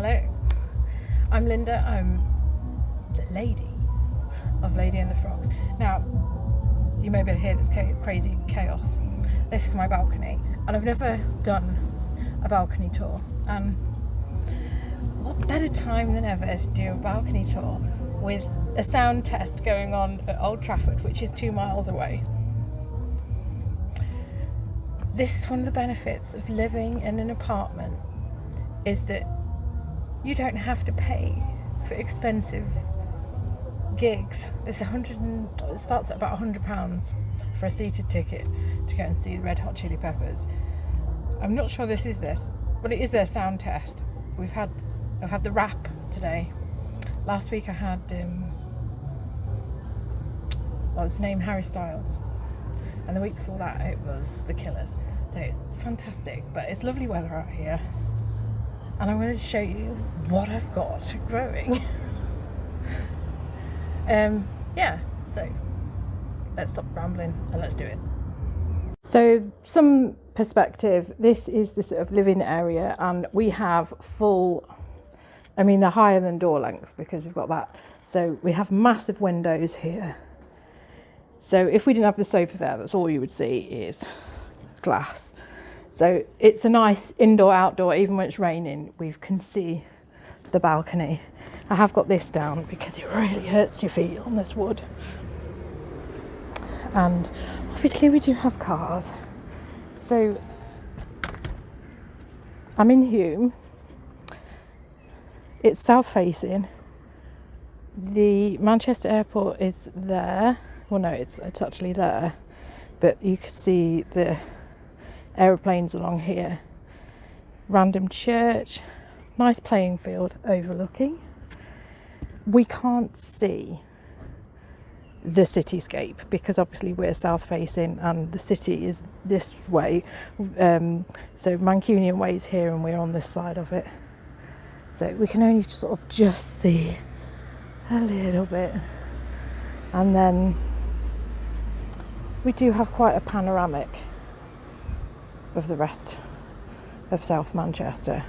Hello, I'm Linda. I'm the lady of Lady and the Frogs. Now, you may be able to hear this crazy chaos. This is my balcony, and I've never done a balcony tour. And what better time than ever to do a balcony tour with a sound test going on at Old Trafford, which is 2 miles away. This is one of the benefits of living in an apartment, is that you don't have to pay for expensive gigs. It starts at about £100 for a seated ticket to go and see Red Hot Chili Peppers. I'm not sure this is this, but it is their sound test. I've had the Rap today. Last week I had what was his name, Harry Styles, and the week before that it was the Killers. So fantastic, but it's lovely weather out here, and I'm going to show you what I've got growing. So let's stop rambling and let's do it. So some perspective, this is the sort of living area, and we have they're higher than door length because we've got that. So we have massive windows here. So if we didn't have the sofa there, that's all you would see is glass. So it's a nice indoor-outdoor, even when it's raining, we can see the balcony. I have got this down because it really hurts your feet on this wood. And obviously we do have cars. So I'm in Hume. It's south facing. The Manchester Airport is there. Well, no, it's actually there, but you can see the aeroplanes along here. Random church, nice playing field overlooking. We can't see the cityscape because obviously we're south facing and the city is this way. So Mancunian Way is here and we're on this side of it. So we can only sort of just see a little bit. And then we do have quite a panoramic of the rest of South Manchester.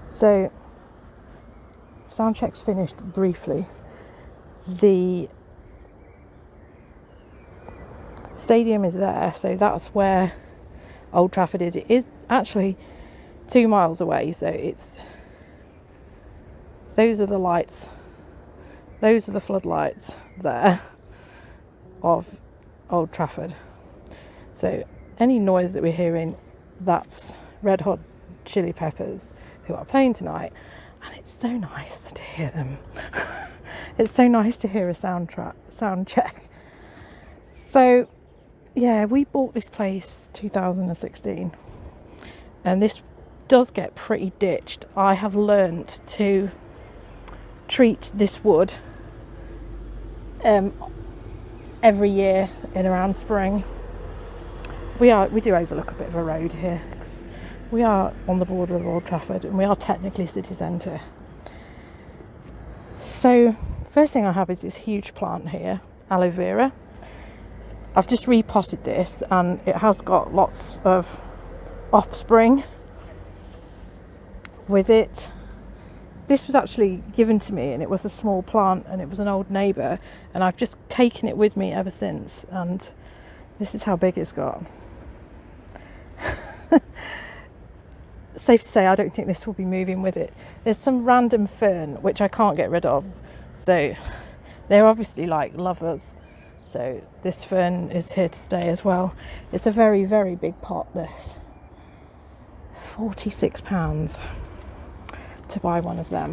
So sound check's finished briefly. The stadium is there, so that's where Old Trafford is. It is actually 2 miles away, so those are the lights, those are the floodlights there of Old Trafford. So any noise that we're hearing, that's Red Hot Chili Peppers who are playing tonight, and it's so nice to hear them. It's so nice to hear a sound check. So yeah, we bought this place 2016, and this does get pretty ditched. I have learnt to treat this wood every year in around spring. We do overlook a bit of a road here because we are on the border of Old Trafford and we are technically city centre. So first thing I have is this huge plant here, aloe vera. I've just repotted this and it has got lots of offspring with it. This was actually given to me and it was a small plant and it was an old neighbour, and I've just taken it with me ever since, and this is how big it's got. Safe to say I don't think this will be moving with it. There's some random fern which I can't get rid of, so they're obviously like lovers, so this fern is here to stay as well. It's a very, very big pot, this. £46 to buy one of them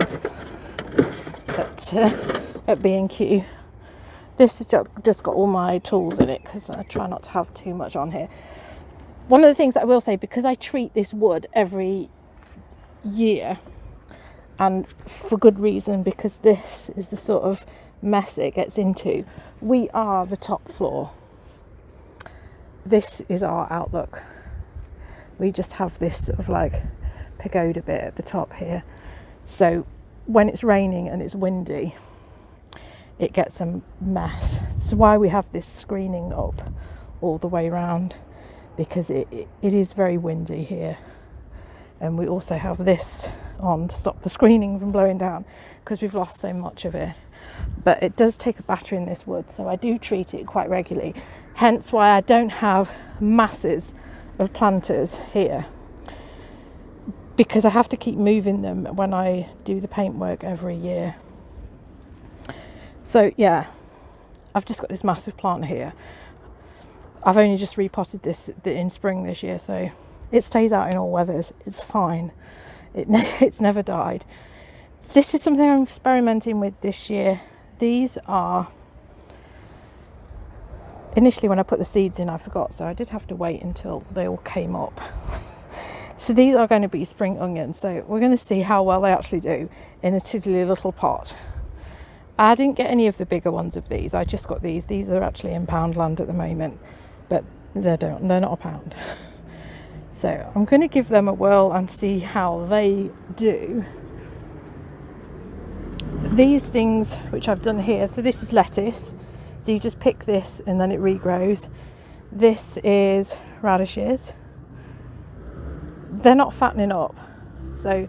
at B&Q. This has just got all my tools in it because I try not to have too much on here. One of the things that I will say, because I treat this wood every year, and for good reason, because this is the sort of mess it gets into. We are the top floor. This is our outlook. We just have this sort of like pagoda bit at the top here. So when it's raining and it's windy, it gets a mess. That's why we have this screening up all the way around, because it is very windy here. And we also have this on to stop the screening from blowing down because we've lost so much of it. But it does take a battering in this wood, so I do treat it quite regularly. Hence why I don't have masses of planters here, because I have to keep moving them when I do the paintwork every year. So yeah, I've just got this massive plant here. I've only just repotted this in spring this year, so it stays out in all weathers. It's fine. It's never died. This is something I'm experimenting with this year. These are, initially when I put the seeds in I forgot, so I did have to wait until they all came up. So these are going to be spring onions, so we're going to see how well they actually do in a tiddly little pot. I didn't get any of the bigger ones of these, I just got these. These are actually in Poundland at the moment, but they're not a pound. So I'm going to give them a whirl and see how they do. These things which I've done here, so this is lettuce, so you just pick this and then it regrows. This is radishes. They're not fattening up, so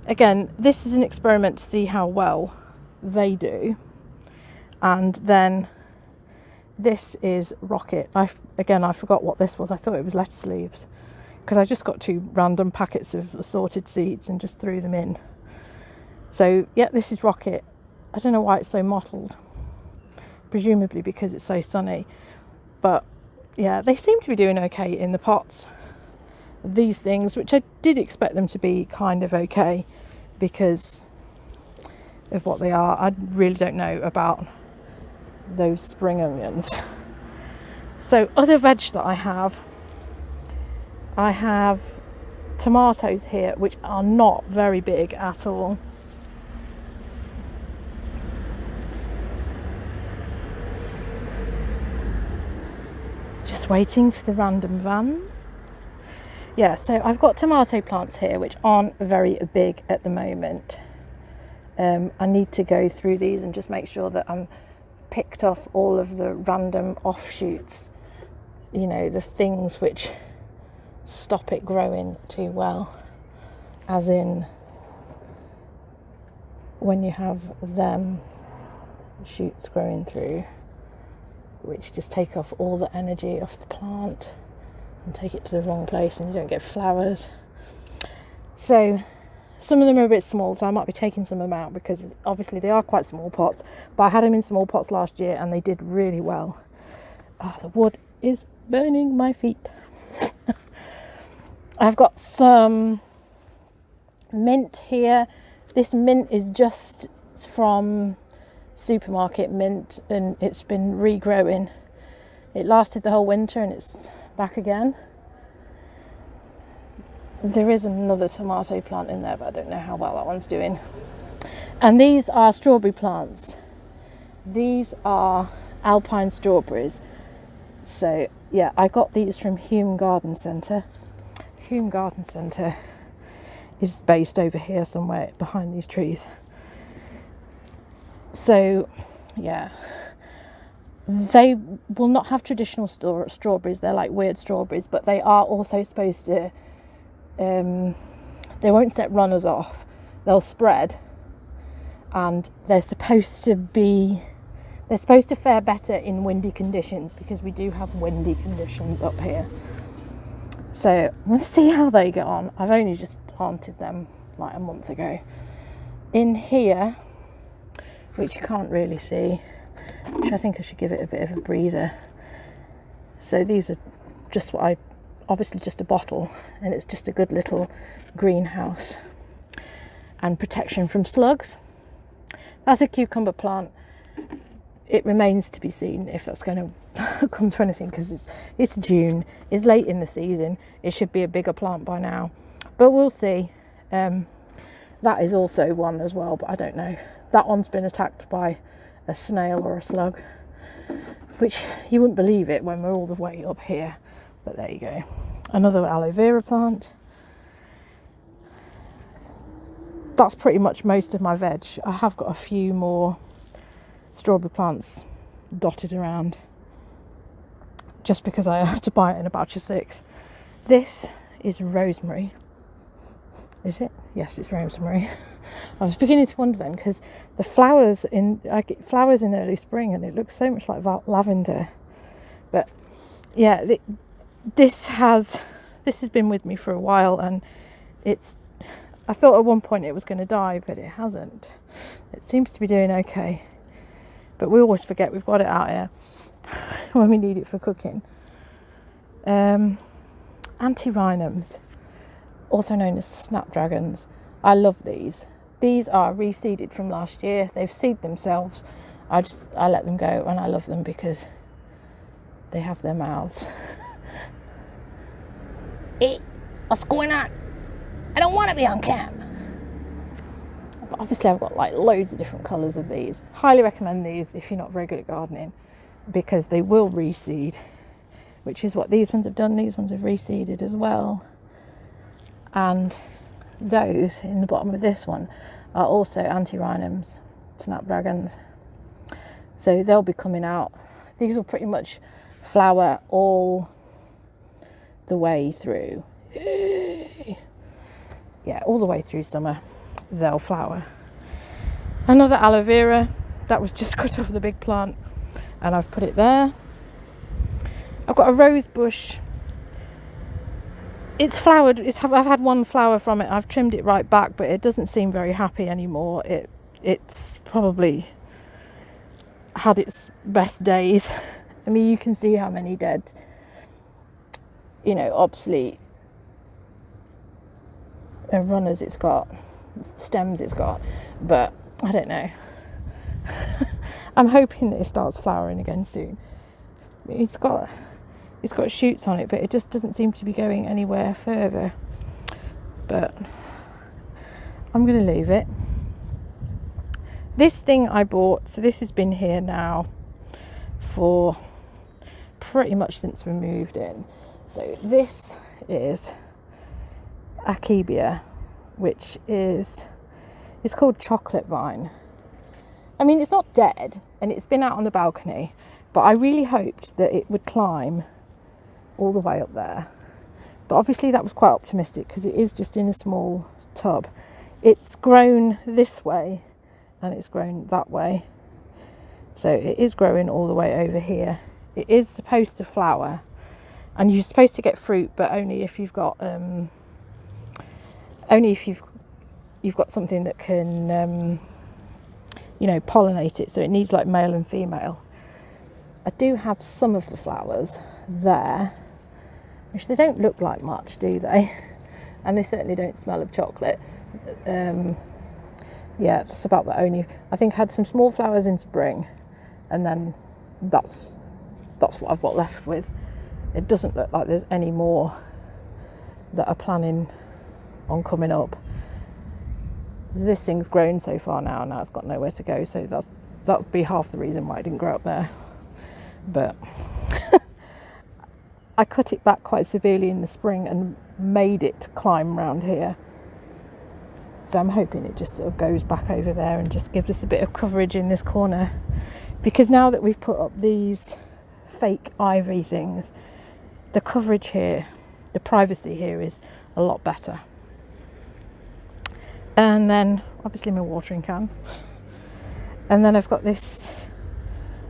again, this is an experiment to see how well they do. And then this is rocket. I forgot what this was. I thought it was lettuce leaves, because I just got 2 random packets of assorted seeds and just threw them in. So yeah, this is rocket. I don't know why it's so mottled, presumably because it's so sunny, but yeah, they seem to be doing okay in the pots. These things, which I did expect them to be kind of okay because of what they are. I really don't know about those spring onions. So other veg that I have tomatoes here, which are not very big at all. Just waiting for the random vans. Yeah, so I've got tomato plants here which aren't very big at the moment. I need to go through these and just make sure that I'm picked off all of the random offshoots, you know, the things which stop it growing too well, as in when you have them shoots growing through which just take off all the energy off the plant and take it to the wrong place, and you don't get flowers. So some of them are a bit small, so I might be taking some of them out because obviously they are quite small pots, but I had them in small pots last year and they did really well. Oh, the wood is burning my feet. I've got some mint here. This mint is just from supermarket mint and it's been regrowing. It lasted the whole winter and it's back again. There is another tomato plant in there, but I don't know how well that one's doing. And these are strawberry plants. These are alpine strawberries. So yeah, I got these from Hume Garden Centre. Hume Garden Centre is based over here somewhere behind these trees. So yeah, they will not have traditional strawberries. They're like weird strawberries, but they are also supposed to, they won't set runners off. They'll spread, and they're supposed to fare better in windy conditions, because we do have windy conditions up here. So we'll see how they get on. I've only just planted them like a month ago. In here, which you can't really see, which I think I should give it a bit of a breather. So these are just obviously just a bottle, and it's just a good little greenhouse and protection from slugs. That's a cucumber plant. It remains to be seen if that's going to come to anything, because it's June, it's late in the season. It should be a bigger plant by now, but we'll see. That is also one as well, but I don't know. That one's been attacked by a snail or a slug, which you wouldn't believe it when we're all the way up here, but there you go. Another aloe vera plant. That's pretty much most of my veg. I have got a few more strawberry plants dotted around, just because I had to buy it in a batch of 6. This is rosemary. Is it? Yes, it's rosemary. I was beginning to wonder then, because the flowers I get flowers in early spring and it looks so much like lavender. But yeah, this has been with me for a while, and I thought at one point it was going to die, but it hasn't. It seems to be doing okay. But we always forget we've got it out here when we need it for cooking. Antirrhinums, also known as snapdragons. I love these. These are reseeded from last year. They've seeded themselves. I let them go, and I love them because they have their mouths. Hey, what's going on? I don't want to be on cam. But obviously I've got like loads of different colours of these. Highly recommend these if you're not very good at gardening, because they will reseed, which is what these ones have done. These ones have reseeded as well. And those in the bottom of this one are also antirrhinums, snapdragons. So they'll be coming out. These will pretty much flower all the way through. Yeah, all the way through summer they'll flower. Another aloe vera that was just cut off the big plant, and I've put it there. I've got a rose bush. It's flowered. I've had one flower from it. I've trimmed it right back, but it doesn't seem very happy anymore. It's probably had its best days. I mean, you can see how many dead, obsolete runners it's got, stems it's got, but I don't know. I'm hoping that it starts flowering again soon. It's got shoots on it, but it just doesn't seem to be going anywhere further. But I'm going to leave it. This thing I bought, so this has been here now for pretty much since we moved in. So this is Akebia, which is called chocolate vine. I mean, it's not dead, and it's been out on the balcony, but I really hoped that it would climb all the way up there. But obviously that was quite optimistic, because it is just in a small tub. It's grown this way and it's grown that way, so it is growing all the way over here. It is supposed to flower, and you're supposed to get fruit, but only if you've got you've got something that can pollinate it. So it needs like male and female. I do have some of the flowers there, which they don't look like much, do they? And they certainly don't smell of chocolate. Yeah, that's about the only. I think I had some small flowers in spring, and then that's what I've got left with. It doesn't look like there's any more that are planning on coming up. This thing's grown so far now it's got nowhere to go, so that'll be half the reason why it didn't grow up there. But I cut it back quite severely in the spring and made it climb round here. So I'm hoping it just sort of goes back over there and just gives us a bit of coverage in this corner. Because now that we've put up these fake ivy things, the coverage here, the privacy here is a lot better. And then obviously my watering can. And then I've got this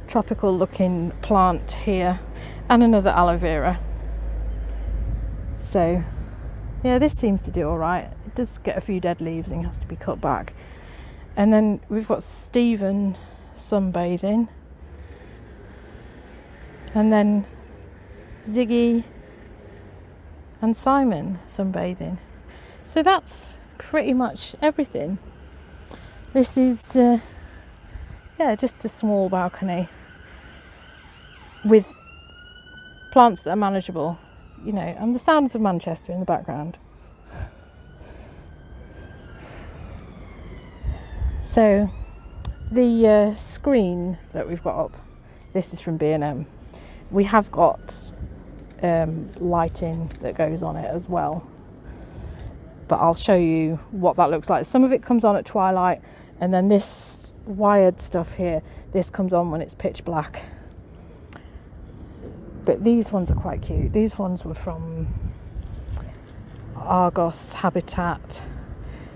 tropical looking plant here and another aloe vera. So yeah, this seems to do all right. It does get a few dead leaves and has to be cut back. And then we've got Stephen sunbathing, and then Ziggy and Simon sunbathing. So that's pretty much everything. This is just a small balcony with plants that are manageable, and the sounds of Manchester in the background. So the screen that we've got up, this is from B&M. We have got lighting that goes on it as well, but I'll show you what that looks like. Some of it comes on at twilight, and then this wired stuff here, this comes on when it's pitch black. But these ones are quite cute. These ones were from Argos Habitat.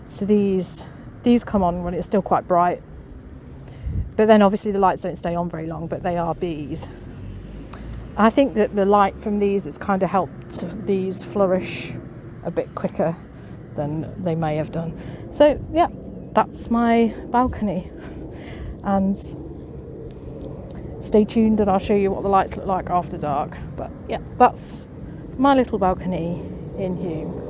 So these come on when it's still quite bright, but then obviously the lights don't stay on very long, but they are bees. I think that the light from these has kind of helped these flourish a bit quicker than they may have done. So yeah, that's my balcony, and stay tuned and I'll show you what the lights look like after dark. But yeah, that's my little balcony in Hulme.